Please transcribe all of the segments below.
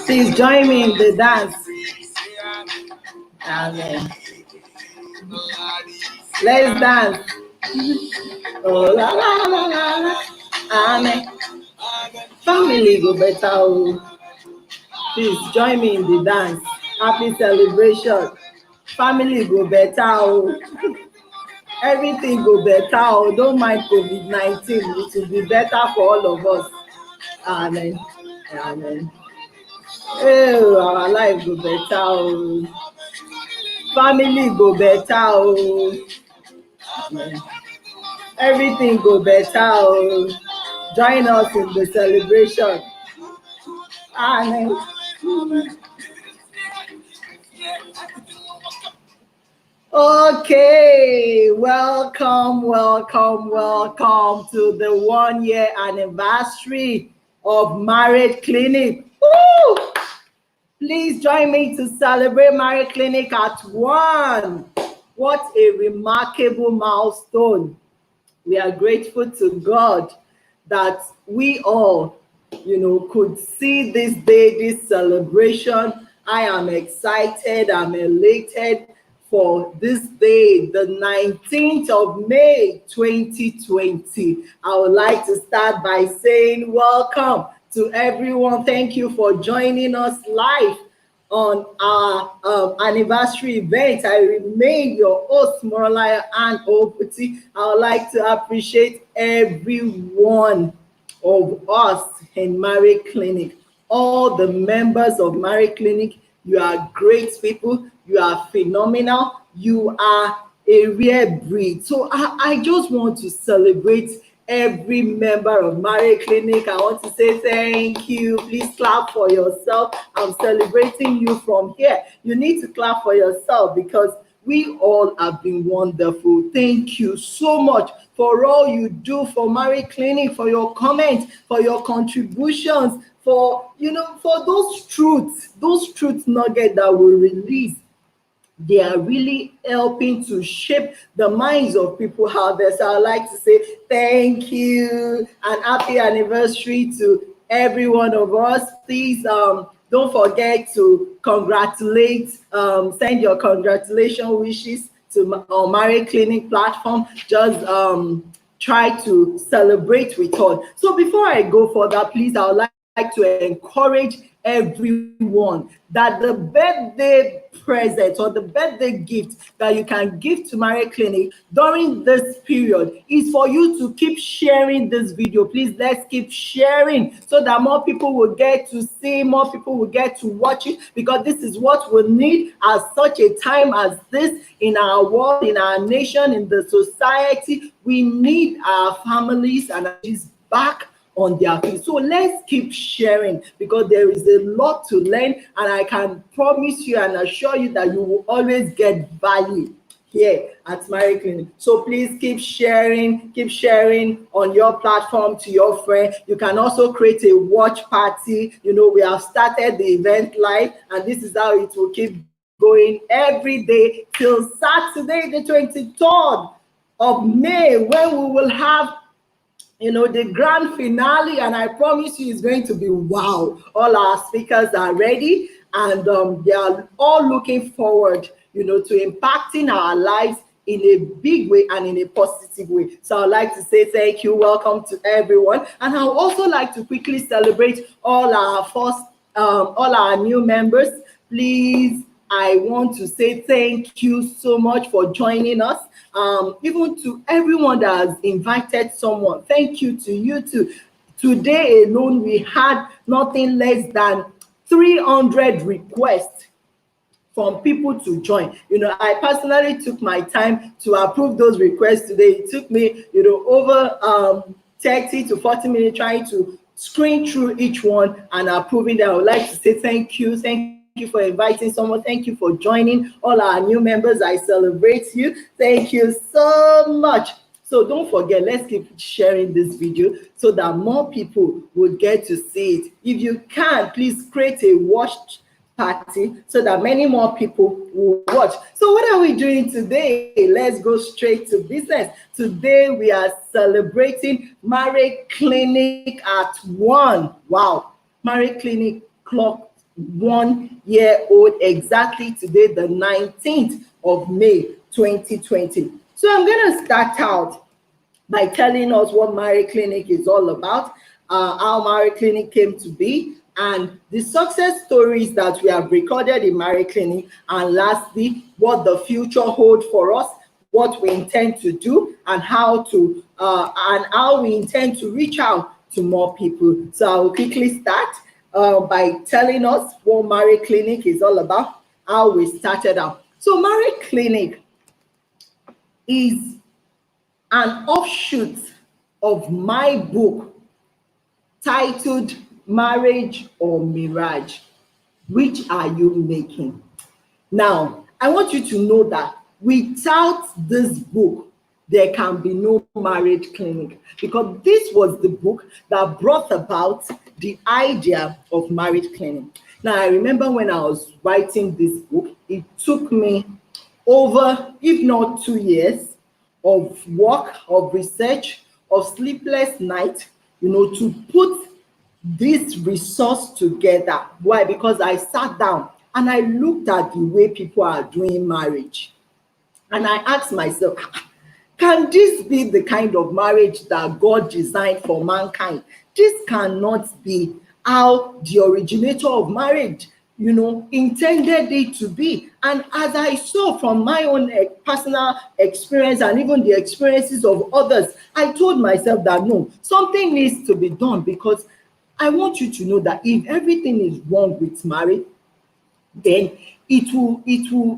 Please join me in the dance. Amen. Let's dance. Oh la la la la la. Amen. Family go better. Oh. Please join me in the dance. Happy celebration. Family go better. Oh. Everything go better. Oh. Don't mind COVID-19. It will be better for all of us. Amen. Amen. Oh, our life go better. Oh. Family go better. Oh. Amen. Everything go better. Oh. Join us in the celebration. Amen. Okay, welcome to the 1-year anniversary of Marriage Clinic. Woo! Please join me to celebrate Marriage Clinic at 1. What a remarkable milestone. We are grateful to God that we all, could see this day, this celebration. I am excited, I'm elated for this day, the 19th of May, 2020. I would like to start by saying welcome to everyone. Thank you for joining us live on our anniversary event. I remain your host, Moralaya and Oputi. I would like to appreciate every one of us in Marriage Clinic. All the members of Marriage Clinic, you are great people. You are phenomenal. You are a rare breed. So I just want to celebrate every member of Marriage Clinic. I want to say thank you. Please clap for yourself. I'm celebrating you from here. You need to clap for yourself because we all have been wonderful. Thank you so much for all you do for Marriage Clinic, for your comments, for your contributions, for those truth nuggets that we release. They are really helping to shape the minds of people out there. So I'd like to say thank you and happy anniversary to every one of us. Please don't forget to congratulate, send your congratulation wishes to our Marriage Clinic platform. Just try to celebrate with us. So before I go further, please, I would like to encourage everyone that the birthday present or the birthday gift that you can give to Marriage Clinic during this period is for you to keep sharing this video. Please, let's keep sharing so that more people will get to see, more people will get to watch it, because this is what we need at such a time as this in our world, in our nation, in the society. We need our families and our back on their feet. So let's keep sharing because there is a lot to learn, and I can promise you and assure you that you will always get value here at Marriage Clinic. So please keep sharing on your platform to your friend. You can also create a watch party. We have started the event live, and this is how it will keep going every day till Saturday, the 23rd of May, when we will have the grand finale, and I promise you it's going to be wow. All our speakers are ready, and they are all looking forward, to impacting our lives in a big way and in a positive way. So I'd like to say thank you, welcome to everyone, and I'd also like to quickly celebrate all our new members. Please, I want to say thank you so much for joining us. Even to everyone that has invited someone, thank you to you too. Today alone, we had nothing less than 300 requests from people to join. I personally took my time to approve those requests today. It took me, over 30 to 40 minutes trying to screen through each one and approving them. I would like to say thank you. Thank you for inviting someone. Thank you for joining. All our new members, I celebrate you. Thank you so much. So don't forget, let's keep sharing this video so that more people will get to see it. If you can, please create a watch party so that many more people will watch. So what are we doing today? Let's go straight to business. Today we are celebrating Marriage Clinic at 1. Wow. Marriage Clinic clocked 1 year old exactly today, the 19th of May 2020. So I'm going to start out by telling us what Marriage Clinic is all about, how Marriage Clinic came to be, and the success stories that we have recorded in Marriage Clinic, and lastly, what the future holds for us, what we intend to do, and how we intend to reach out to more people. So I will quickly start by telling us what Marriage Clinic is all about, how we started out. So Marriage Clinic is an offshoot of my book titled Marriage or Mirage. Which are you making? Now, I want you to know that without this book, there can be no Marriage Clinic, because this was the book that brought about the idea of Marriage Clinic. Now, I remember when I was writing this book, it took me over, if not 2 years, of work, of research, of sleepless nights, to put this resource together. Why? Because I sat down and I looked at the way people are doing marriage. And I asked myself, can this be the kind of marriage that God designed for mankind? This cannot be how the originator of marriage intended it to be. And as I saw from my own personal experience and even the experiences of others, I told myself that no, something needs to be done, because I want you to know that if everything is wrong with marriage, then it will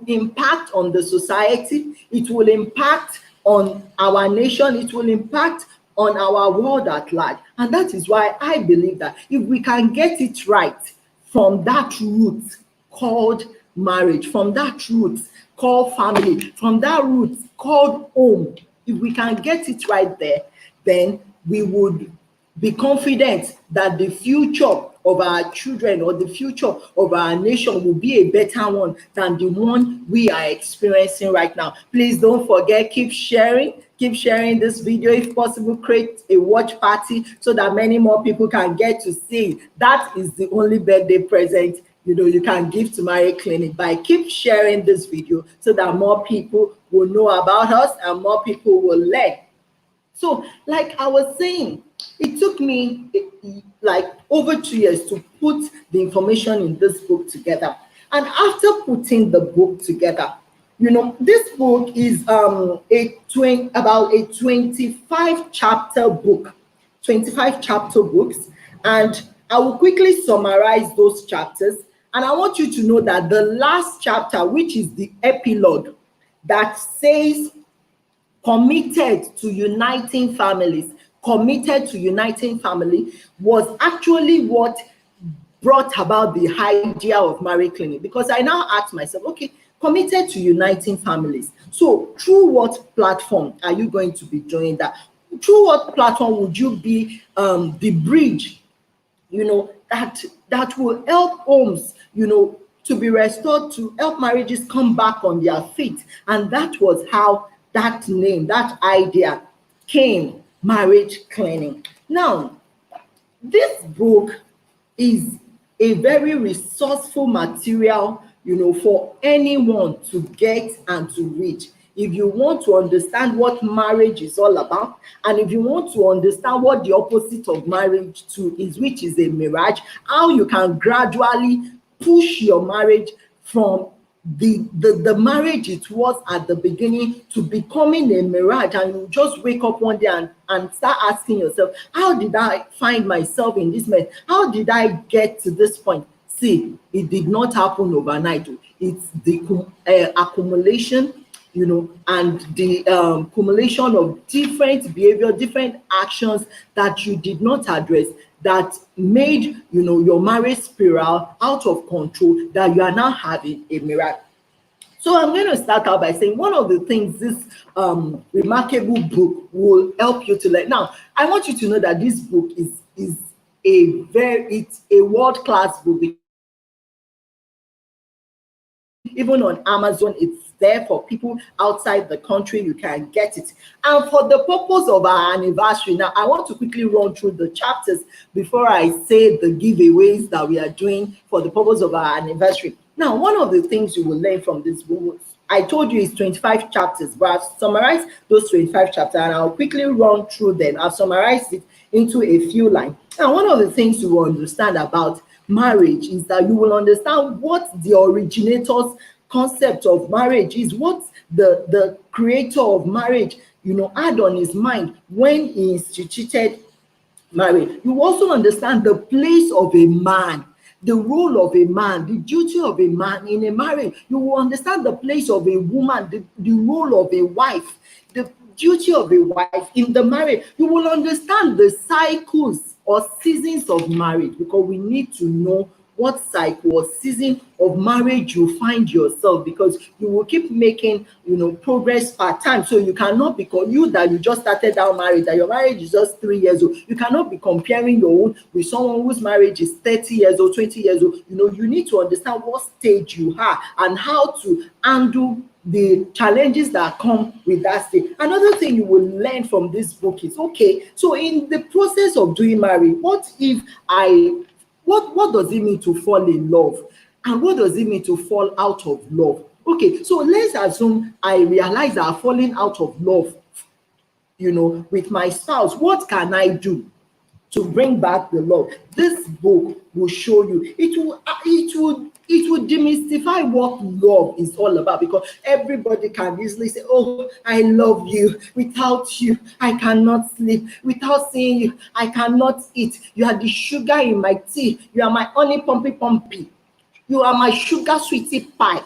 impact on the society, it will impact on our nation, it will impact on our world at large. And that is why I believe that if we can get it right from that root called marriage, from that root called family, from that root called home, if we can get it right there, then we would be confident that the future of our children or the future of our nation will be a better one than the one we are experiencing right now. Please don't forget, keep sharing this video. If possible, create a watch party so that many more people can get to see. That is the only birthday present you can give to Marriage Clinic, by keep sharing this video so that more people will know about us and more people will learn. So like I was saying, it took me like over 2 years to put the information in this book together. And after putting the book together, this book is about a 25 chapter book, 25 chapter books. And I will quickly summarize those chapters. And I want you to know that the last chapter, which is the epilogue, that says committed to uniting families, was actually what brought about the idea of Marriage Clinic. Because I now ask myself, okay, committed to uniting families. So through what platform are you going to be doing that? Through what platform would you be the bridge, that will help homes, to be restored, to help marriages come back on their feet? And that was how that name, that idea came, Marriage Clinic. Now, this book is a very resourceful material, for anyone to get and to read. If you want to understand what marriage is all about, and if you want to understand what the opposite of marriage is, which is a mirage, how you can gradually push your marriage from the marriage it was at the beginning to becoming a mirage, and you just wake up one day and start asking yourself, how did I find myself in this mess? How did I get to this point? See, it did not happen overnight. It's the accumulation, and the accumulation of different behavior, different actions that you did not address, that made your marriage spiral out of control, that you are now having a miracle. So I'm going to start out by saying one of the things this remarkable book will help you to learn. Now, I want you to know that this book is it's a world-class book, even on Amazon. It's there for people outside the country. You can get it. And for the purpose of our anniversary, now I want to quickly run through the chapters before I say the giveaways that we are doing for the purpose of our anniversary. Now, one of the things you will learn from this book, I told you, it's 25 chapters, but I've summarized those 25 chapters and I'll quickly run through them. I've summarized it into a few lines. Now, one of the things you will understand about marriage is that you will understand what the originator's concept of marriage is, what the creator of marriage, had on his mind when he instituted marriage. You also understand the place of a man, the role of a man, the duty of a man in a marriage. You will understand the place of a woman, the role of a wife, the duty of a wife in the marriage. You will understand the cycles or seasons of marriage, because we need to know what cycle or season of marriage you find yourself, because you will keep making progress part time. So you cannot be you just started out married, that your marriage is just 3 years old. You cannot be comparing your own with someone whose marriage is 30 years old, 20 years old. You need to understand what stage you are and how to handle the challenges that come with that stage. Another thing you will learn from this book is, okay, so in the process of doing marriage, what does it mean to fall in love? And what does it mean to fall out of love? Okay, so let's assume I realize that I'm falling out of love, with my spouse. What can I do to bring back the love? This book will show you. It will demystify what love is all about, because everybody can easily say, oh, I love you. Without you, I cannot sleep. Without seeing you, I cannot eat. You are the sugar in my tea. You are my honey pumpy. You are my sugar sweetie pie.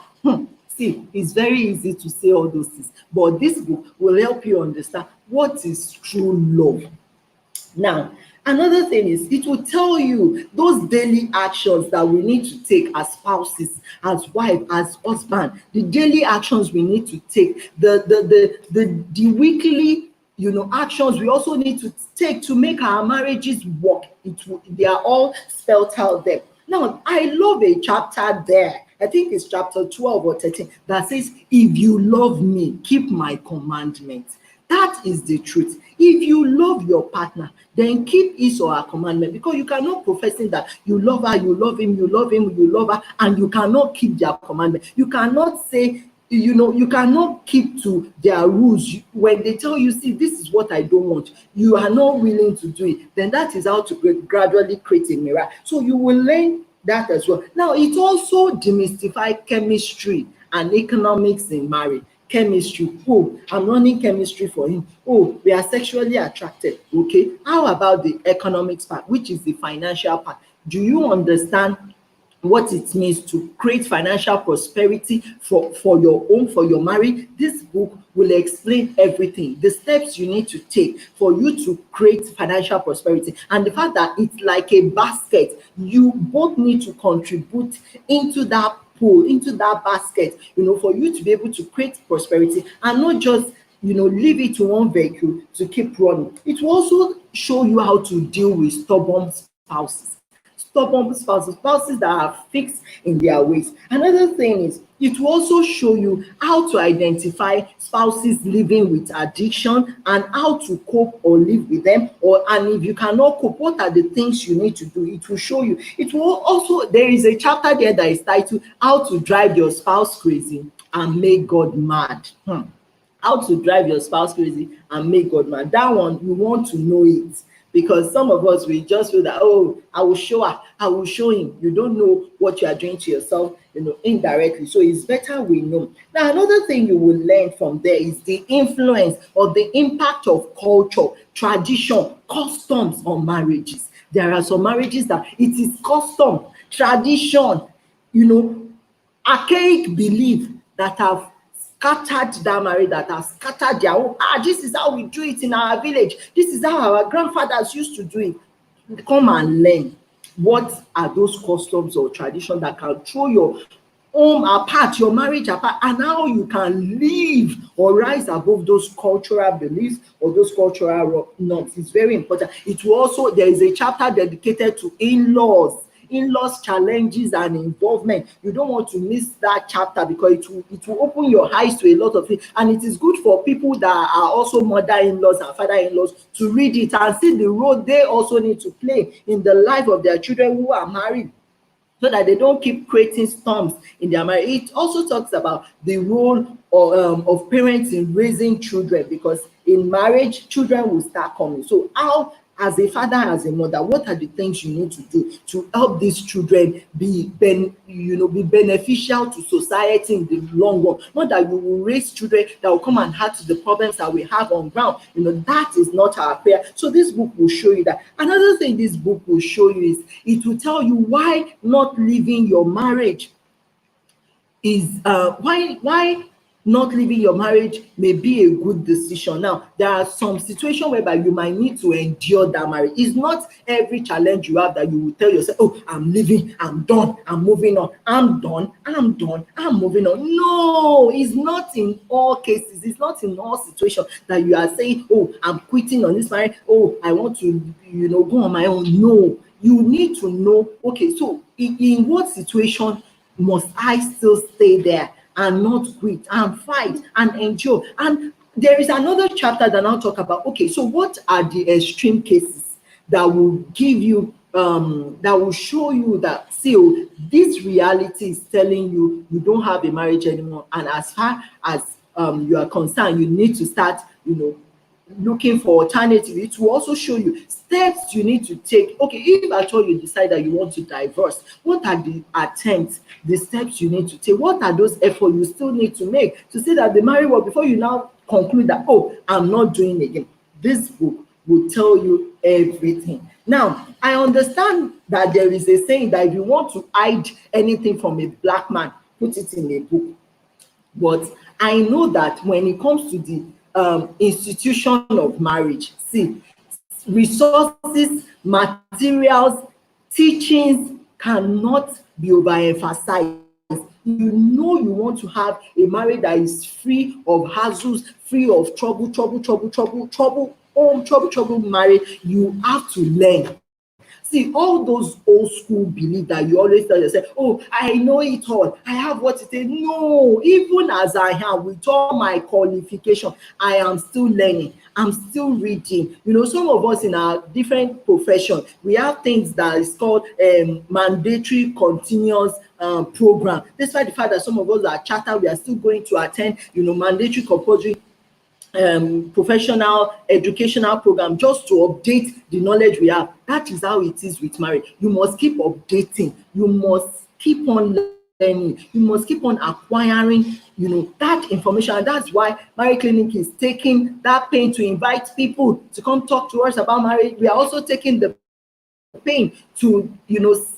See, it's very easy to say all those things, but this book will help you understand what is true love. Now, another thing is, it will tell you those daily actions that we need to take as spouses, as wife, as husband, the daily actions we need to take, the weekly actions we also need to take to make our marriages work. They are all spelled out there. Now, I love a chapter there, I think it's chapter 12 or 13, that says, if you love me, keep my commandments. That is the truth. If you love your partner, then keep his or her commandment, because you cannot professing that you love her, you love him, you love him, you love her, and you cannot keep their commandment. You cannot say, you cannot keep to their rules. When they tell you, see, this is what I don't want, you are not willing to do it, then that is how to gradually create a mirage. So you will learn that as well. Now, it also demystifies chemistry and economics in marriage. Chemistry, oh, I'm running chemistry for him. Oh, we are sexually attracted. Okay, how about the economics part, which is the financial part? Do you understand what it means to create financial prosperity for your home, for your marriage? This book will explain everything, the steps you need to take for you to create financial prosperity, and the fact that it's like a basket. You both need to contribute into that pool, into that basket, for you to be able to create prosperity, and not just leave it to one vehicle to keep running. It will also show you how to deal with stubborn spouses that are fixed in their ways. Another thing is, it will also show you how to identify spouses living with addiction and how to cope or live with them, and if you cannot cope, what are the things you need to do. It will show you. It will also, there is a chapter there that is titled, how to drive your spouse crazy and make God mad. How to drive your spouse crazy and make God mad. That one, you want to know it, because some of us, we just feel that, oh, I will show her, I will show him. You don't know what you are doing to yourself, indirectly. So it's better we know. Now, another thing you will learn from there is the influence or the impact of culture, tradition, customs on marriages. There are some marriages that it is custom, tradition, archaic belief that have scattered that marriage, that have scattered their own. This is how we do it in our village. This is how our grandfathers used to do it. Come and learn. What are those customs or traditions that can throw your home apart, your marriage apart, and how you can live or rise above those cultural beliefs or those cultural norms? It's very important. It will also, there is a chapter dedicated to in-laws in-laws challenges and involvement. You don't want to miss that chapter, because it will open your eyes to a lot of things, and it is good for people that are also mother-in-laws and father-in-laws to read it and see the role they also need to play in the life of their children who are married, so that they don't keep creating storms in their marriage. It also talks about the role of parents in raising children, because in marriage, children will start coming. So how, as a father, as a mother, what are the things you need to do to help these children be beneficial to society in the long run? Not that you will raise children that will come and add to the problems that we have on ground. That is not our prayer. So this book will show you that. Another thing this book will show you is, it will tell you why not leaving your marriage is why not leaving your marriage may be a good decision. Now, there are some situations whereby you might need to endure that marriage. It's not every challenge you have that you will tell yourself, oh, I'm leaving, I'm done, I'm moving on, I'm done, I'm moving on. No, it's not in all cases. It's not in all situations that you are saying, oh, I'm quitting on this marriage, oh, I want to go on my own. No, you need to know, okay, so in what situation must I still stay there and not quit and fight and endure? And there is another chapter that I'll talk about, okay, so what are the extreme cases that will give you that will show you that, see, this reality is telling you you don't have a marriage anymore, and as far as you are concerned, you need to start looking for alternative. It will also show you steps you need to take. Okay, if at all you decide that you want to divorce, what are the attempts, the steps you need to take? What are those efforts you still need to make to say that the marriage work, before you now conclude that, oh, I'm not doing it again? This book will tell you everything. Now, I understand that there is a saying that if you want to hide anything from a black man, put it in a book. But I know that when it comes to the institution of marriage, see, resources, materials, teachings cannot be overemphasized. You want to have a marriage that is free of hassles, free of trouble marriage. You have to learn. See, all those old school belief that you always tell yourself, oh, I know it all, I have what it is. No, even as I am, with all my qualification, I am still learning. I'm still reading. Some of us in our different profession, we have things that is called mandatory continuous program. Despite the fact that some of us are chartered, we are still going to attend, mandatory compulsory professional educational program just to update the knowledge we have. That is how it is with marriage. You must keep updating. You must keep on learning. You must keep on acquiring, that information. And that's why Marriage Clinic is taking that pain to invite people to come talk to us about marriage. We are also taking the pain to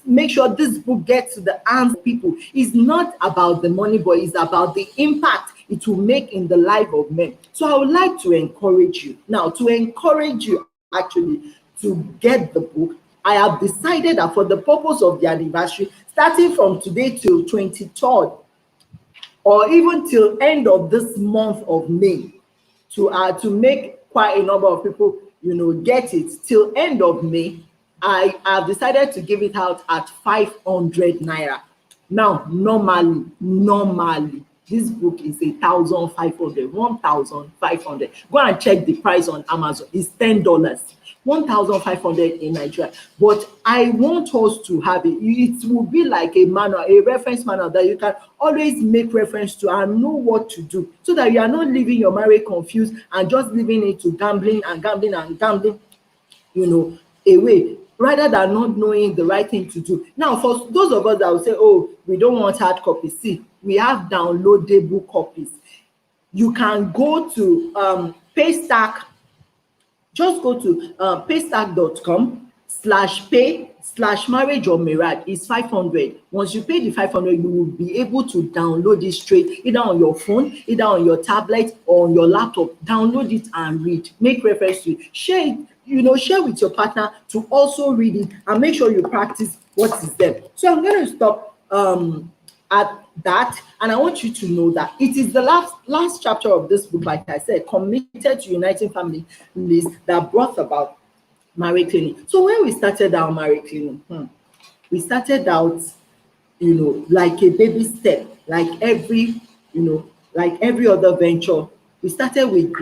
make sure this book gets to the hands of people. It's not about the money, but it's about the impact it will make in the life of men. So I would like to encourage you now, actually to get the book. I have decided that for the purpose of the anniversary, starting from today till 23rd, or even till end of this month of May, to make quite a number of people get it till end of May, I have decided to give it out at 500 naira. Now, normally, this book is 1,500, 1,500. Go and check the price on Amazon. It's $10, 1,500 in Nigeria. But I want us to have it. It will be like a manual, a reference manual that you can always make reference to and know what to do, so that you are not leaving your marriage confused and just leaving it to gambling, away, rather than not knowing the right thing to do. Now, for those of us that will say, oh, we don't want hard copies, see, we have downloadable copies. You can go to Paystack. Just go to paystack.com/pay/marriage or Mirage. It's 500. Once you pay the 500, you will be able to download it straight, either on your phone, either on your tablet or on your laptop. Download it and read. Make reference to it. Share it. Share with your partner to also read it, and make sure you practice what is there. So I'm going to stop at that, and I want you to know that it is the last chapter of this book, like I said, Committed to Uniting Families, that brought about Marriage Clinic. So when we started our Marriage Clinic, We started out, like a baby step, like every other venture. We started with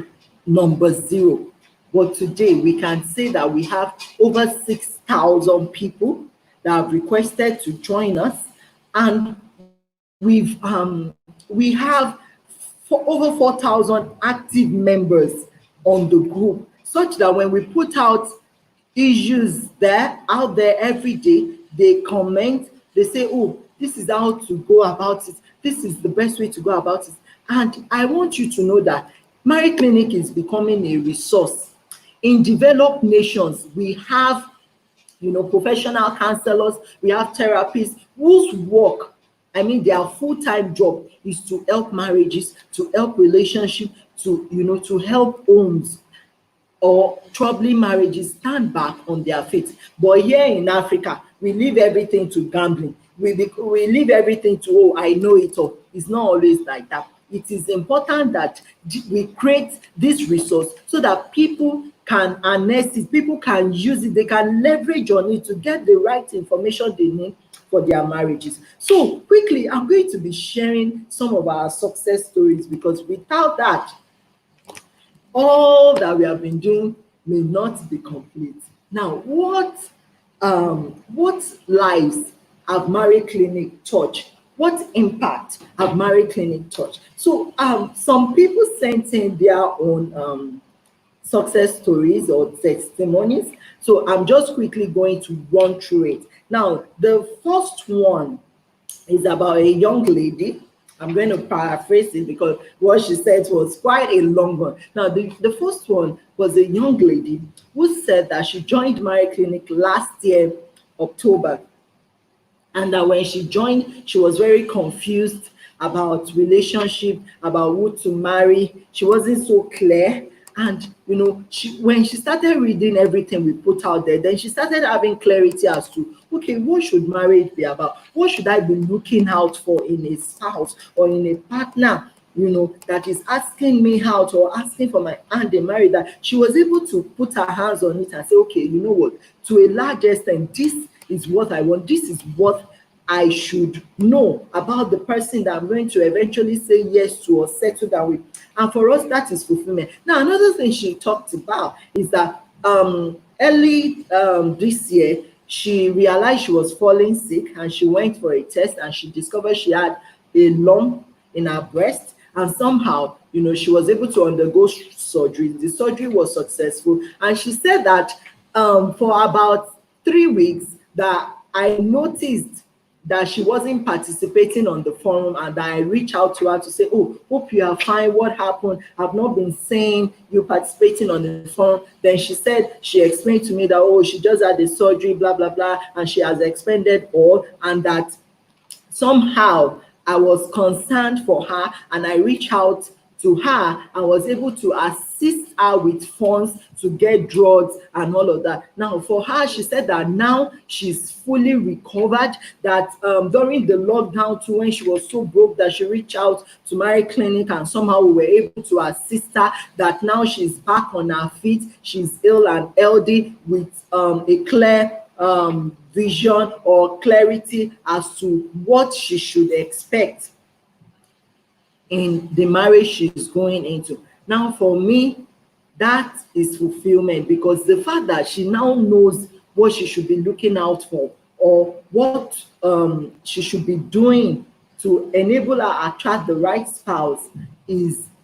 number zero, but today we can say that we have over 6,000 people that have requested to join us, and we have for over 4,000 active members on the group, such that when we put out issues out there every day, they comment, they say, oh, this is how to go about it, this is the best way to go about it. And I want you to know that Marriage Clinic is becoming a resource. In developed nations, we have professional counselors, we have therapists whose work, their full-time job is to help marriages, to help relationships, to help homes or troubling marriages stand back on their feet. But here in Africa, we leave everything to gambling. We leave everything to, oh, I know it all. It's not always like that. It is important that we create this resource so that people can harness it, people can use it, they can leverage on it to get the right information they need for their marriages. So quickly, I'm going to be sharing some of our success stories, because without that, all that we have been doing may not be complete. Now, what lives have Marriage Clinic touched? What impact have Marriage Clinic touched? So some people sent in their own success stories or testimonies. So I'm just quickly going to run through it. Now, the first one is about a young lady. I'm going to paraphrase it because what she said was quite a long one. Now, the first one was a young lady who said that she joined Marriage Clinic last year, October. And that when she joined, she was very confused about relationship, about who to marry. She wasn't so clear. And, when she started reading everything we put out there, then she started having clarity as to, okay, what should marriage be about? What should I be looking out for in a spouse or in a partner, that is asking me out or asking for my hand in marriage? That she was able to put her hands on it and say, okay, you know what, to a large extent, this is what I want. This is what I should know about the person that I'm going to eventually say yes to or settle down with. And for us, that is fulfillment. Now, another thing she talked about is that early this year, she realized she was falling sick, and she went for a test, and she discovered she had a lump in her breast. And somehow, she was able to undergo surgery. The surgery was successful. And she said that for about 3 weeks that I noticed that she wasn't participating on the forum, and I reached out to her to say, oh, hope you are fine, what happened? I've not been seeing you participating on the forum. Then she said, she explained to me that, oh, she just had the surgery, blah, blah, blah, and she has expended all, and that somehow I was concerned for her, and I reached out to her and was able to assist her with funds to get drugs and all of that. Now, for her, she said that now she's fully recovered, that during the lockdown too, when she was so broke, that she reached out to Marriage Clinic, and somehow we were able to assist her, that now she's back on her feet, she's ill and healthy with a clear vision or clarity as to what she should expect in the marriage she's going into. Now, for me, that is fulfillment, because the fact that she now knows what she should be looking out for, or what she should be doing to enable her attract the right spouse,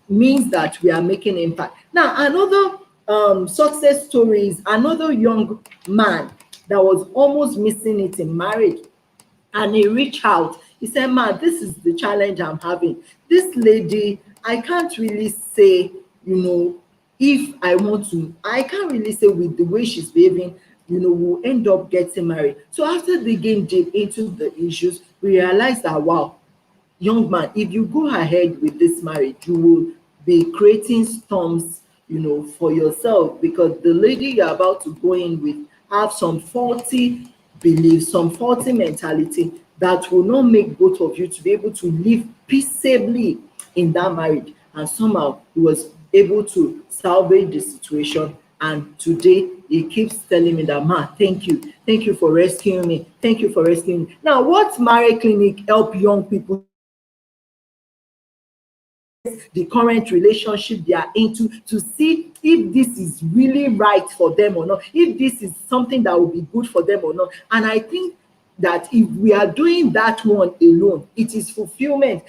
means that we are making impact. Now, another success story is another young man that was almost missing it in marriage, and he reached out. He said, man, this is the challenge I'm having. This lady, I can't really say, if I want to, I can't really say with the way she's behaving, we'll end up getting married. So after digging deep into the issues, we realized that, wow, young man, if you go ahead with this marriage, you will be creating storms, for yourself, because the lady you're about to go in with have some faulty beliefs, some faulty mentality that will not make both of you to be able to live peaceably in that marriage. And somehow he was able to salvage the situation And today he keeps telling me that, ma, thank you for rescuing me, thank you for rescuing me. Now, what Marriage Clinic help young people, the current relationship they are into, to see if this is really right for them or not, if this is something that will be good for them or not. And I think that if we are doing that one alone, it is fulfillment,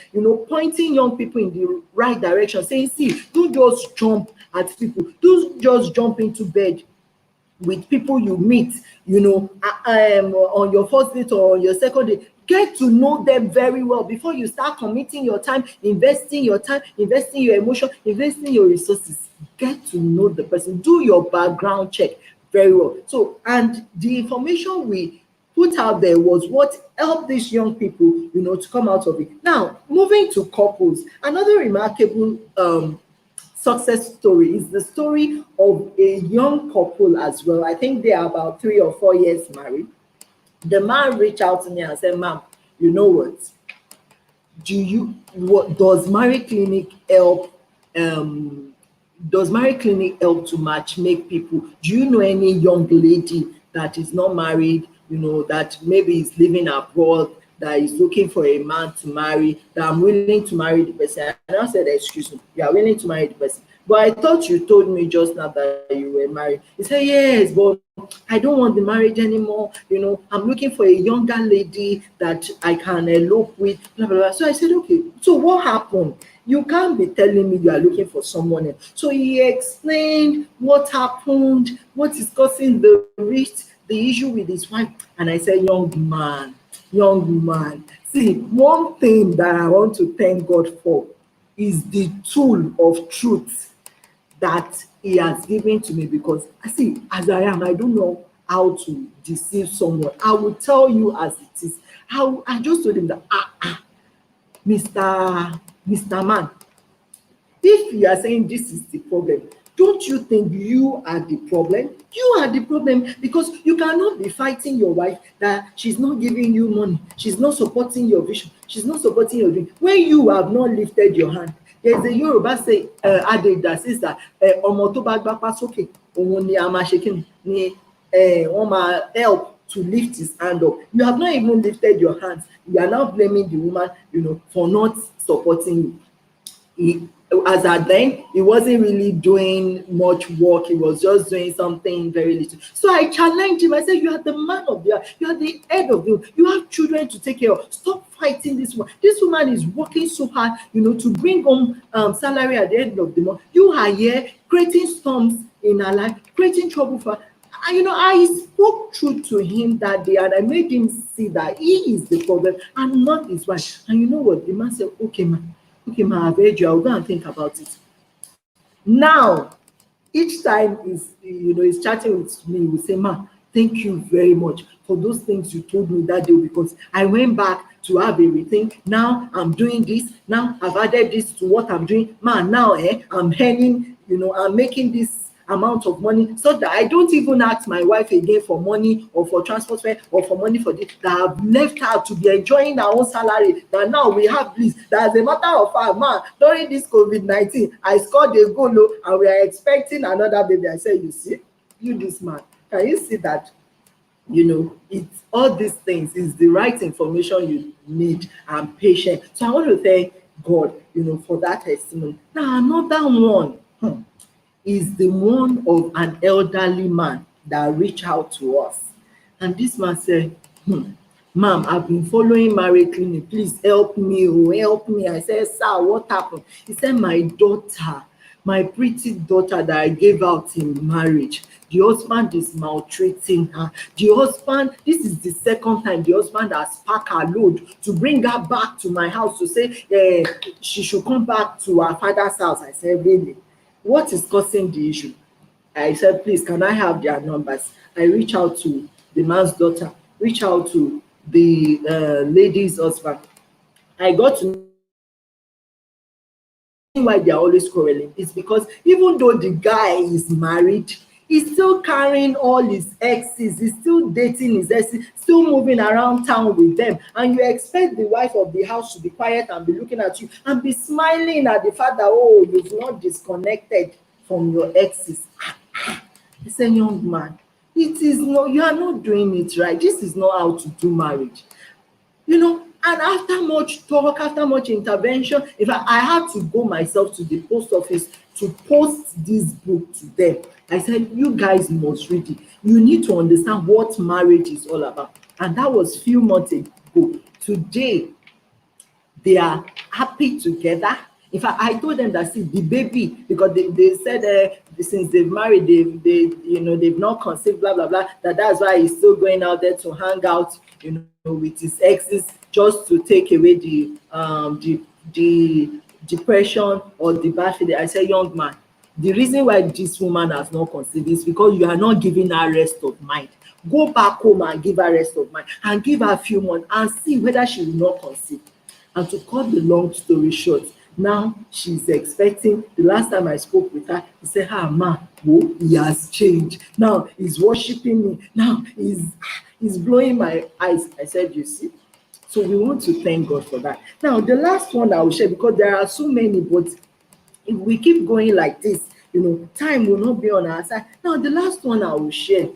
pointing young people in the right direction, saying, see, don't just jump at people, don't just jump into bed with people you meet, on your first date or on your second date. Get to know them very well before you start committing your time, investing your emotion, investing your resources. Get to know the person, do your background check very well. So, and the information we put out there was what helped these young people, to come out of it. Now, moving to couples, another remarkable success story is the story of a young couple as well. I think they are about 3 or 4 years married. The man reached out to me and said, ma'am, you know what? What does Marriage Clinic help? Does Marriage Clinic help to match make people? Do you know any young lady that is not married, that maybe is living abroad, that is looking for a man to marry, that I'm willing to marry the person? And I said, excuse me, you are willing to marry the person, but I thought you told me just now that you were married. He said, yes, but I don't want the marriage anymore. I'm looking for a younger lady that I can elope with, blah, blah, blah. So I said, okay, so what happened? You can't be telling me you are looking for someone else. So he explained what happened, what is causing the rift, the issue with his wife. And I said, young man, see, one thing that I want to thank God for is the tool of truth that he has given to me, because I see, as I am, I don't know how to deceive someone. I will tell you as it is. I just told him that, Mr. Man, if you are saying this is the problem, don't you think you are the problem? You are the problem, because you cannot be fighting your wife that she's not giving you money, she's not supporting your vision, she's not supporting your dream, when you have not lifted your hand. There's a Yoruba say, adage that says that ọmọ tó bá gbápá sókè òun ni a máa ṣe kí ni wọ́n máa help to lift his hand up. You have not even lifted your hands. You are now blaming the woman, for not supporting you. As at then, he wasn't really doing much work. He was just doing something very little. So I challenged him. I said, you are the man of the house. You are the head of the home. You have children to take care of. Stop fighting this woman. This woman is working so hard, to bring home salary at the end of the month. You are here creating storms in her life, creating trouble for her. And, I spoke truth to him that day, and I made him see that he is the problem and not his wife. And you know what? The man said, okay, man. Okay, ma, I've heard you. I'll go and think about it. Now, each time he's chatting with me, he will say, ma, thank you very much for those things you told me that day, because I went back to have a rethink. Now I'm doing this. Now I've added this to what I'm doing. Ma, now I'm earning, I'm making this amount of money, so that I don't even ask my wife again for money or for transport fare or for money for this, that I've left her to be enjoying her own salary, that now we have bliss. That as a matter of fact, man, during this COVID-19, I scored a goal and we are expecting another baby. I said, you see, this man, can you see that? It's all these things is the right information you need, and patient. So I want to thank God, for that testimony. Now another one is the one of an elderly man that reached out to us. And this man said, ma'am, I've been following Marriage Clinic. Please help me, help me. I said, sir, what happened? He said, my daughter, my pretty daughter that I gave out in marriage, the husband is maltreating her. The husband, this is the second time the husband has packed her load to bring her back to my house to say she should come back to her father's house. I said, really? What is causing the issue? I said, please, can I have their numbers? I reach out to the man's daughter, reach out to the lady's husband. I got to know why they are always quarreling. It's because even though the guy is married, he's still carrying all his exes, he's still dating his exes, still moving around town with them. And you expect the wife of the house to be quiet and be looking at you and be smiling at the fact that, oh, you've not disconnected from your exes. I said, young man, it is not, you are not doing it right. This is not how to do marriage. And after much talk, after much intervention, in fact, I had to go myself to the post office to post this book to them. I said, you guys must read it. You need to understand what marriage is all about. And that was few months ago. Today, they are happy together. In fact, I told them that, see, the baby, because they said since they've married, they've not conceived, blah blah blah. That's why he's still going out there to hang out, with his exes, just to take away the depression or the bad feeling. I said, young man, the reason why this woman has not conceived is because you are not giving her rest of mind. Go back home and give her rest of mind, and give her a few months and see whether she will not conceive. And to cut the long story short, now she's expecting. The last time I spoke with her, he said, ma, oh, he has changed. Now he's worshiping me. Now he's blowing my eyes. I said, you see? So we want to thank God for that. Now, the last one I will share, because there are so many, but if we keep going like this, time will not be on our side. Now, the last one I will share,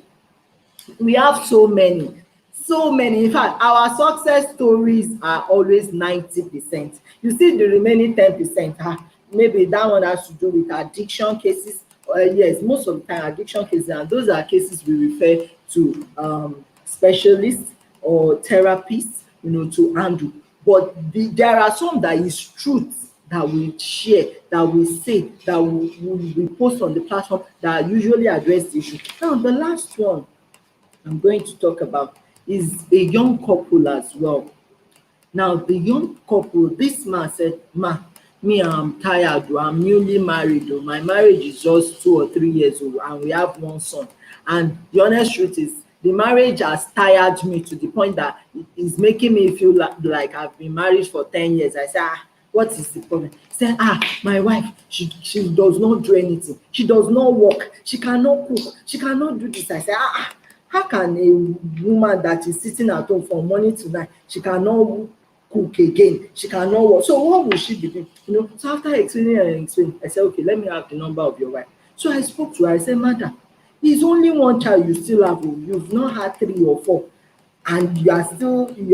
we have so many. In fact, our success stories are always 90%. You see the remaining 10%, maybe that one has to do with addiction cases. Yes, most of the time addiction cases, and those are cases we refer to specialists or therapists, to handle. But there are some that is truth that we share, that we say, that we post on the platform, that usually address the issue. Now, the last one I'm going to talk about is a young couple as well. Now, the young couple, this man said, me, I'm tired, I'm newly married, my marriage is just 2 or 3 years old, and we have one son. And the honest truth is, the marriage has tired me to the point that it is making me feel like I've been married for 10 years. I said, what is the problem? He said, my wife, she does not do anything. She does not work. She cannot cook. She cannot do this. I said, how can a woman that is sitting at home from morning to night, she cannot cook again, she cannot work? So what will she be doing? So after explaining, I said, okay, let me have the number of your wife. So I spoke to her. I said, madam, it's only one child you still have. You've not had 3 or 4. And you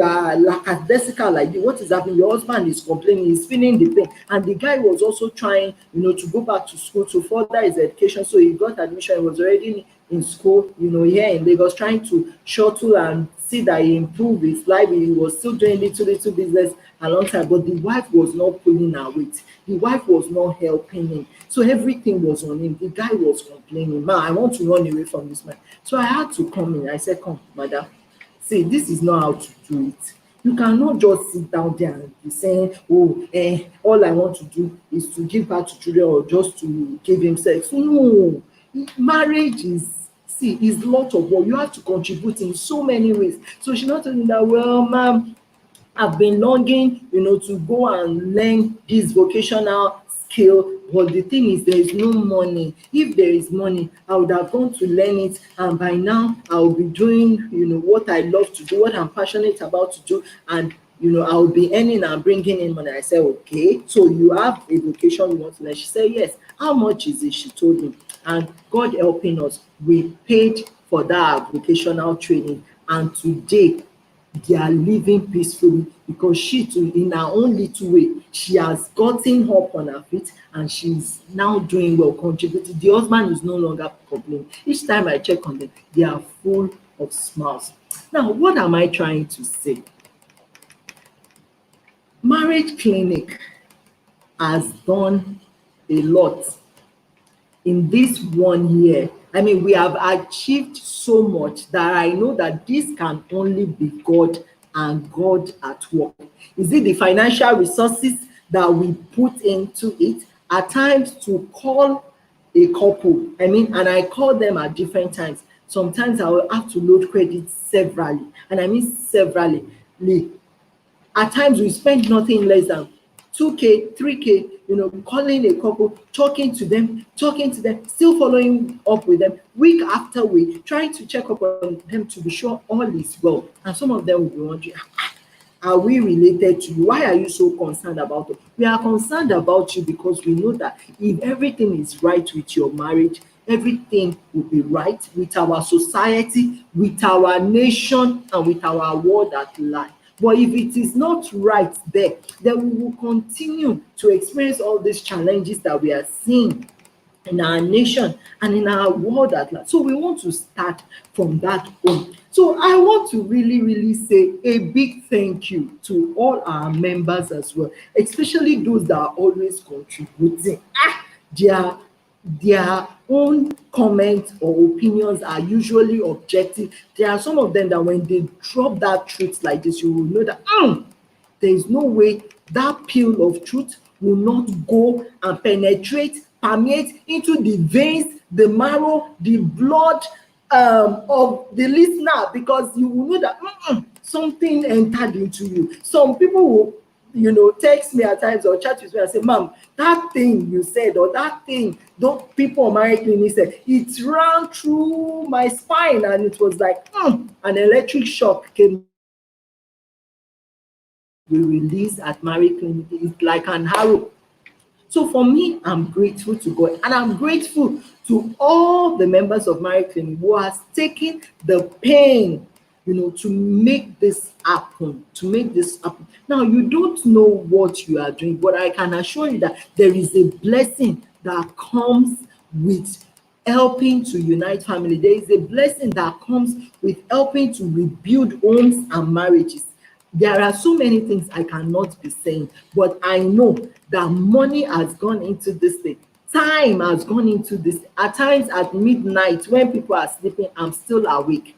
are lackadaisical like this. What is happening? Your husband is complaining, he's feeling the pain. And the guy was also trying, to go back to school to further his education. So he got admission, he was already in school, here in Lagos, trying to shuttle and see that he improved his life. He was still doing little business alongside, but the wife was not pulling her weight. The wife was not helping him. So everything was on him. The guy was complaining, I want to run away from this man. So I had to come in. I said, come, madam. See, this is not how to do it. You cannot just sit down there and be saying, all I want to do is to give birth to children or just to give him sex. No, marriage is a lot of work. You have to contribute in so many ways. So she's not telling that, well, ma'am, I've been longing, to go and learn this vocational skill, but the thing is, there is no money. If there is money, I would have gone to learn it, and by now I'll be doing, what I love to do, what I'm passionate about to do, and I'll be earning and bringing in money. I said, okay, so you have a vocation you want to learn? She said, yes. How much is it? She told me. And God helping us, we paid for that vocational training, and today they are living peacefully, because she too, in her own little way, she has gotten up on her feet and she's now doing well, contributing. The husband is no longer complaining. Each time I check on them, they are full of smiles. Now, what am I trying to say? Marriage Clinic has done a lot in this 1 year. I mean, we have achieved so much that I know that this can only be God and God at work. Is it the financial resources that we put into it? At times, to call a couple, and I call them at different times. Sometimes I will have to load credit severally, and I mean severally. At times, we spend nothing less than 2K, 3K, calling a couple, talking to them, still following up with them week after week, trying to check up on them to be sure all is well. And some of them will be wondering, are we related to you? Why are you so concerned about us? We are concerned about you because we know that if everything is right with your marriage, everything will be right with our society, with our nation, and with our world at large. But if it is not right there, then we will continue to experience all these challenges that we are seeing in our nation and in our world at large. So we want to start from that home. So I want to really say a big thank you to all our members as well, especially those that are always contributing. Their their own comments or opinions are usually objective. There are some of them that when they drop that truth like this, you will know that there is no way that pill of truth will not go and penetrate, permeate into the veins, the marrow, the blood of the listener, because you will know that something entered into you. Some people will, text me at times or chat with me and say, "Ma'am, that thing you said, or that thing those people on Marriage Clinic said, it ran through my spine," and it was like an electric shock came. We release at Marriage Clinic. It's like an arrow. So for me, I'm grateful to God, and I'm grateful to all the members of Marriage Clinic who has taken the pain, to make this happen, Now, you don't know what you are doing, but I can assure you that there is a blessing that comes with helping to unite family. There is a blessing that comes with helping to rebuild homes and marriages. There are so many things I cannot be saying, but I know that money has gone into this thing. Time has gone into this. At times at midnight, when people are sleeping, I'm still awake.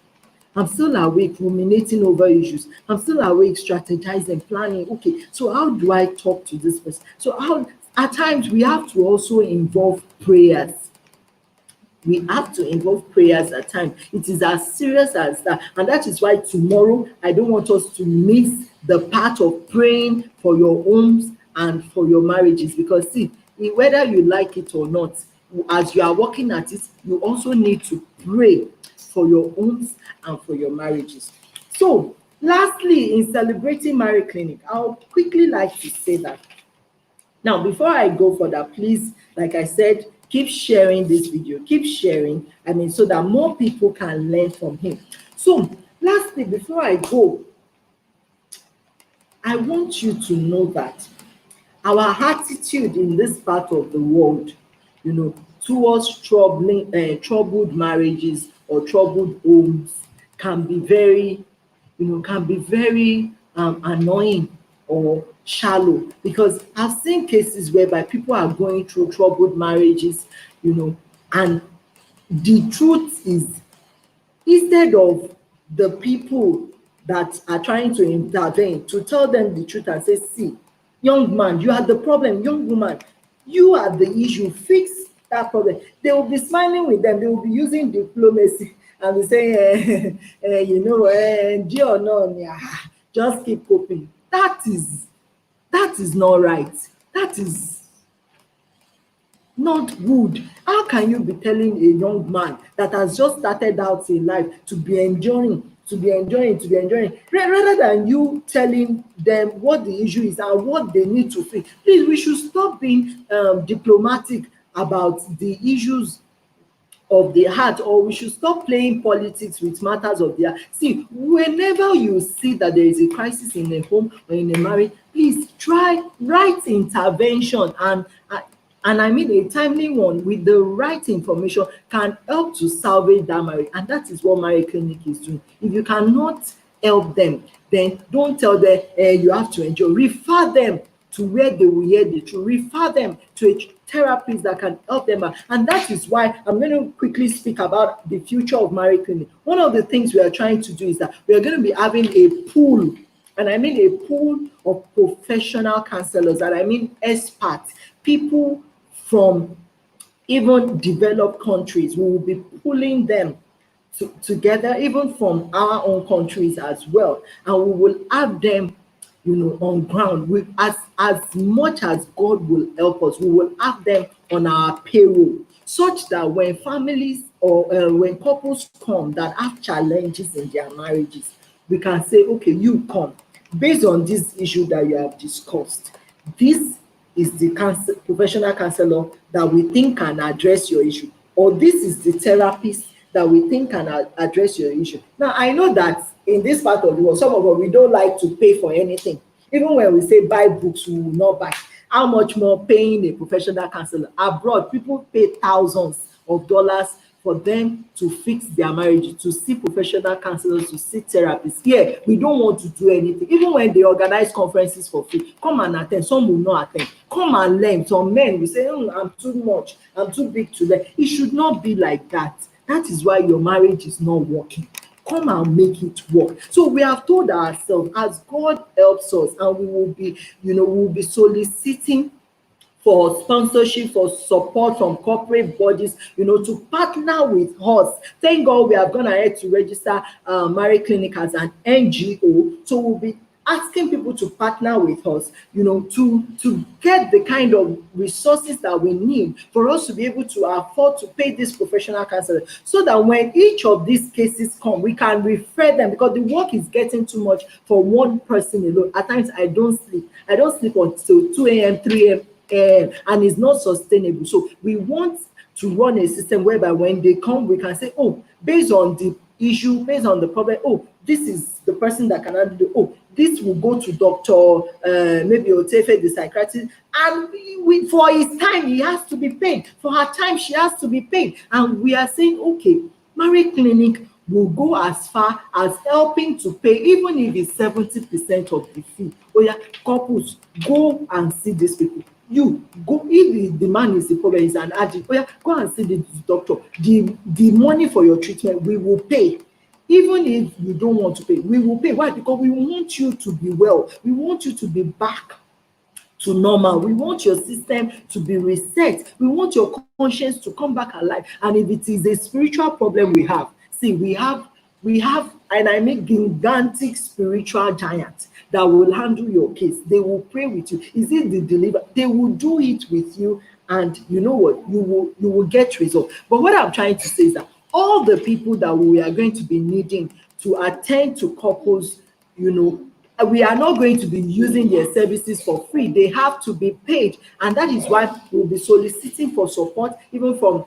I'm still awake, ruminating over issues. I'm still awake, strategizing, planning. Okay, so how do I talk to this person? So at times we have to also involve prayers. We have to involve prayers at times. It is as serious as that. And that is why tomorrow, I don't want us to miss the part of praying for your homes and for your marriages. Because see, whether you like it or not, as you are working at it, you also need to pray for your homes and for your marriages. So, lastly, in celebrating Marriage Clinic, I'll quickly like to say that. Now, before I go further, please, like I said, keep sharing this video. Keep sharing, so that more people can learn from him. So, lastly, before I go, I want you to know that our attitude in this part of the world, towards troubled marriages or troubled homes can be very, annoying or shallow, because I've seen cases whereby people are going through troubled marriages, and the truth is, instead of the people that are trying to intervene to tell them the truth and say, "See, young man, you are the problem. Young woman, you are the issue. Fix that problem." They will be smiling with them. They will be using diplomacy and be saying, dear or no, just keep coping. That is not right. That is not good. How can you be telling a young man that has just started out in life to be enjoying, rather than you telling them what the issue is and what they need to fix? Please, we should stop being diplomatic about the issues of the heart, or we should stop playing politics with matters of the heart. See, whenever you see that there is a crisis in a home or in a marriage, please try right intervention, and I mean a timely one with the right information can help to salvage that marriage. And that is what Marriage Clinic is doing. If you cannot help them, then don't tell them you have to enjoy. Refer them to where they will hear the truth. Refer them to a therapist that can help them out. And that is why I'm going to quickly speak about the future of Marriage Clinic. One of the things we are trying to do is that we are going to be having a pool, and I mean a pool of professional counselors, and I mean experts, people from even developed countries. We will be pulling them together, even from our own countries as well, and we will have them on ground. As much as God will help us, we will have them on our payroll, such that when families or when couples come that have challenges in their marriages, we can say, okay, you come based on this issue that you have discussed. This is the professional counselor that we think can address your issue. or this is the therapist that we think can address your issue. Now, I know that in this part of the world, some of us, we don't like to pay for anything. Even when we say buy books, we will not buy. How much more paying a professional counselor? Abroad, people pay thousands of dollars for them to fix their marriage, to see professional counselors, to see therapists. Here, we don't want to do anything. Even when they organize conferences for free, come and attend. Some will not attend. Come and learn. Some men will say, I'm too much, I'm too big to learn. It should not be like that. That is why your marriage is not working. Come and make it work. So we have told ourselves, as God helps us, and we will be, we will be soliciting for sponsorship, for support from corporate bodies, to partner with us. Thank God we have gone ahead to register Marriage Clinic as an NGO. So we'll be asking people to partner with us, to get the kind of resources that we need for us to be able to afford to pay this professional counselor, so that when each of these cases come, we can refer them, because the work is getting too much for one person alone. At times, I don't sleep until 2 a.m., 3 a.m. And it's not sustainable. So we want to run a system whereby when they come, we can say, based on the issue, based on the problem, this is the person that can handle it. This will go to Dr. Maybe Otefe, the psychiatrist, and for his time, he has to be paid. For her time, she has to be paid. And we are saying, okay, Marriage Clinic will go as far as helping to pay, even if it's 70% of the fee. Yeah, couples, go and see these people. You go, if the man is the problem, is an addict, go and see the doctor. The money for your treatment, we will pay. Even if you don't want to pay, we will pay. Why? Because we want you to be well. We want you to be back to normal. We want your system to be reset. We want your conscience to come back alive. And if it is a spiritual problem we have, we have, and I mean gigantic spiritual giants that will handle your case. They will pray with you. Is it the deliver? They will do it with you, and you know what? You will get results. But what I'm trying to say is that all the people that we are going to be needing to attend to couples, we are not going to be using their services for free. They have to be paid, and that is why we'll be soliciting for support, even from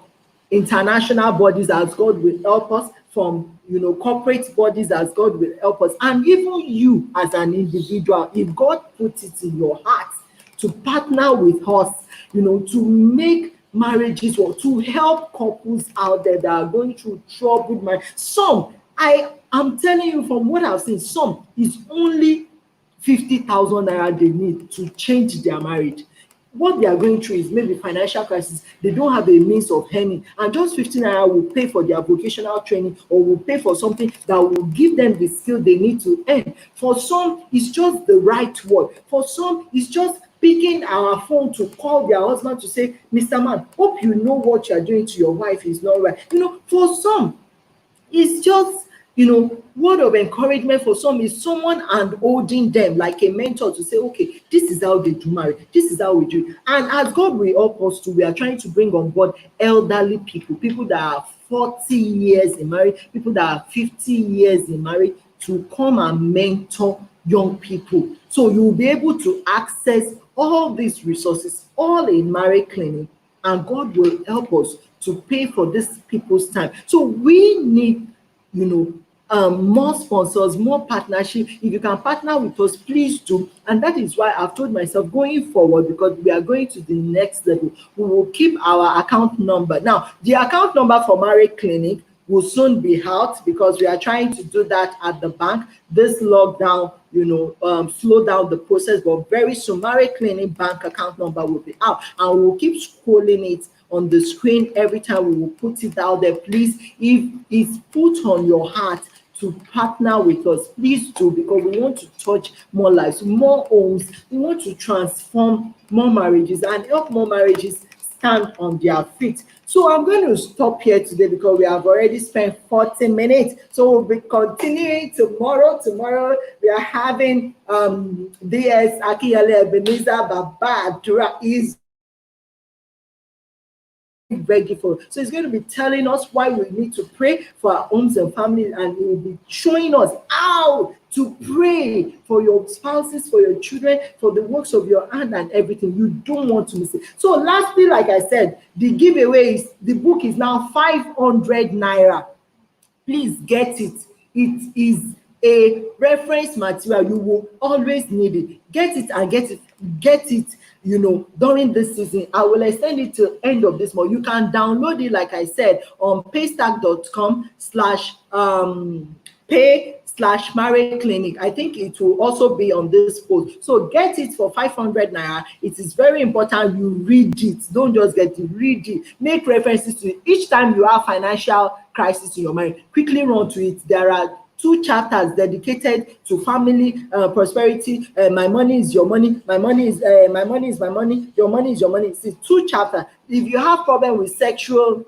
international bodies, as God will help us, from corporate bodies, as God will help us, and even you as an individual, if God puts it in your heart to partner with us, to make marriages work, to help couples out there that are going through troubled marriage. Some, I'm telling you from what I've seen, some is only 50,000 naira they need to change their marriage. What they are going through is maybe financial crisis. They don't have a means of earning, and just 15 naira will pay for their vocational training, or will pay for something that will give them the skill they need to earn. For some, it's just the right word. For some, it's just picking our phone to call their husband to say, Mr. Man, hope you know what you are doing to your wife is not right. For some, it's just, word of encouragement. For some, is someone and holding them like a mentor to say, okay, this is how they do marriage, this is how we do it. And as God will help us to, we are trying to bring on board elderly people that are 40 years in marriage, people that are 50 years in marriage, to come and mentor young people. So you'll be able to access all these resources, all in Marriage Clinic, and God will help us to pay for these people's time. So we need, more sponsors, more partnership. If you can partner with us, please do. And that is why I've told myself, going forward, because we are going to the next level, we will keep our account number. Now, the account number for Marriage Clinic will soon be out, because we are trying to do that at the bank. This lockdown, slow down the process, but very soon Marriage Clinic bank account number will be out, and we'll keep scrolling it on the screen every time we will put it out there. Please, if it's put on your heart to partner with us, please do, because we want to touch more lives, more homes. We want to transform more marriages and help more marriages stand on their feet. So I'm going to stop here today, because we have already spent 40 minutes. So we'll be continuing tomorrow. Tomorrow we are having DS Akiyale Ebenezer Baba Adura is very grateful. So he's going to be telling us why we need to pray for our homes and families, and he will be showing us how to pray for your spouses, for your children, for the works of your hand and everything. You don't want to miss it. So lastly, like I said, the giveaway is, the book is now 500 naira. Please get it. It is a reference material. You will always need it. Get it and get it, during this season. I will extend it till end of this month. You can download it, like I said, on paystack.com/pay/marriage clinic. I think it will also be on this post. So get it for 500 naira. It is very important you read it. Don't just get it, read it. Make references to it. Each time you have financial crisis in your mind, quickly run to it. There are 2 chapters dedicated to family prosperity. My money is your money. My money is my money is my money. Your money is your money. It's 2 chapters. If you have problem with sexual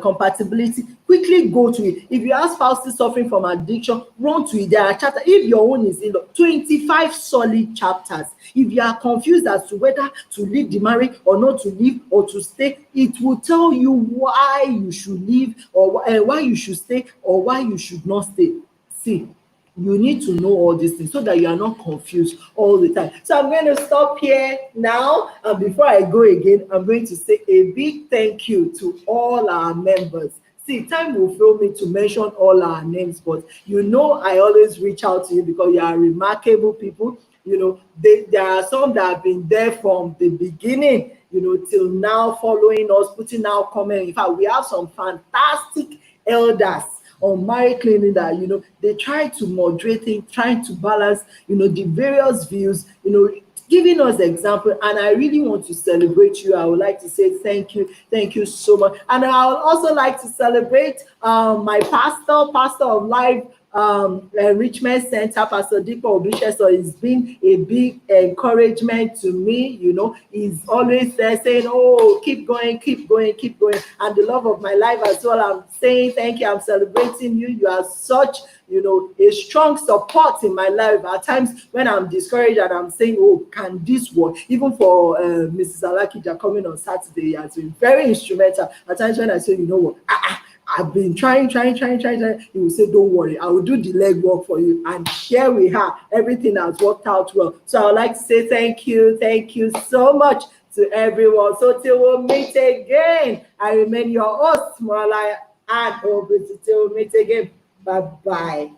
compatibility, quickly go to it. If you have spouses suffering from addiction, run to it. There are chapters. If your own is in 25 solid chapters. If you are confused as to whether to leave the marriage or not to leave or to stay, it will tell you why you should leave, or why you should stay, or why you should not stay. See, you need to know all these things so that you are not confused all the time. So I'm going to stop here now, and before I go again, I'm going to say a big thank you to all our members. See, time will fail me to mention all our names, but I always reach out to you because you are remarkable people. There are some that have been there from the beginning, till now, following us, putting out comments. In fact, we have some fantastic elders on marriage clinic that they try to moderate things, trying to balance the various views, giving us example. And I really want to celebrate you. I would like to say thank you so much. And I would also like to celebrate my pastor of life enrichment center, Pastor Dipo Obishe. So it's been a big encouragement to me. He's always there saying, oh, keep going, and the love of my life as well. I'm saying thank you. I'm celebrating you. You are such a strong support in my life. At times when I'm discouraged and I'm saying, oh, can this work? Even for Mrs. Alakija coming on Saturday, he has been very instrumental. At times when I say, you know what, I've been trying. He will say, don't worry, I will do the legwork for you. And here we are. Everything has worked out well. So I would like to say thank you so much to everyone. So till we meet again, I remain your host, Marla, and till we meet again. Bye-bye.